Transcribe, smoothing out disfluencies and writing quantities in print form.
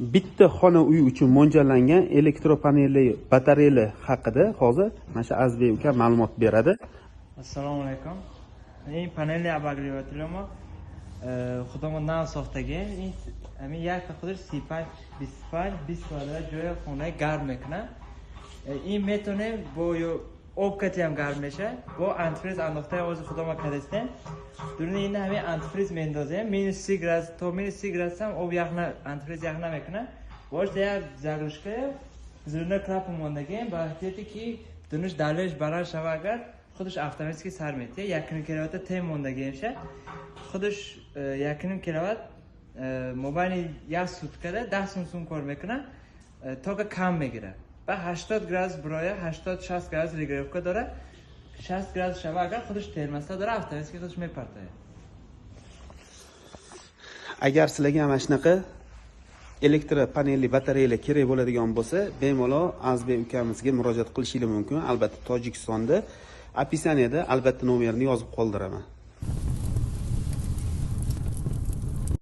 Bitta xona uy uchun mo'ljallangan elektropanelli batareyali haqida hozir mana shu Azizbek uka ma'lumot beradi. Assalomu alaykum. این پنل ابریاتی ما خودمون نام ساختگی همین یک تا خودش 35 20 ساله جای خونه گرم میکنه. این میتونه با آبکتی هم گرم میشه. با انتفریز انداخته از خودمون کردیم. درون این همین انتفریز میندازیم. مینوس 30 درجه تا مینوس 30 درجه هم آب یخ نه انتفریز یخ نمیکنه. باش دیگر زگرشکه زرنه کلاپ موندگیم با احتیاطی که دونش دلش برای شواگر خودش اتوماتیکی سر میده. 1.5 کیلووات تیم موندگی میشه. خودش 1.5 کیلووات مبانی یک سوتکده 10 سوم کار میکنه تا که کم میگیره. و 80 گرز برای 80-60 گرز ریگریفکا داره. 60 گرز شواگر خودش ترموستات داره اتوماتیکی خودش میپرته. Agar sizlarga ham shunaqa elektropanelli batareyali kerak bo'ladigan bo'lsa, bemalol Azizbek ukamizga murojaat qilishingiz mumkin. Albatta Tojikistonda, opisaniyada albatta nomerini yozib qoldiraman.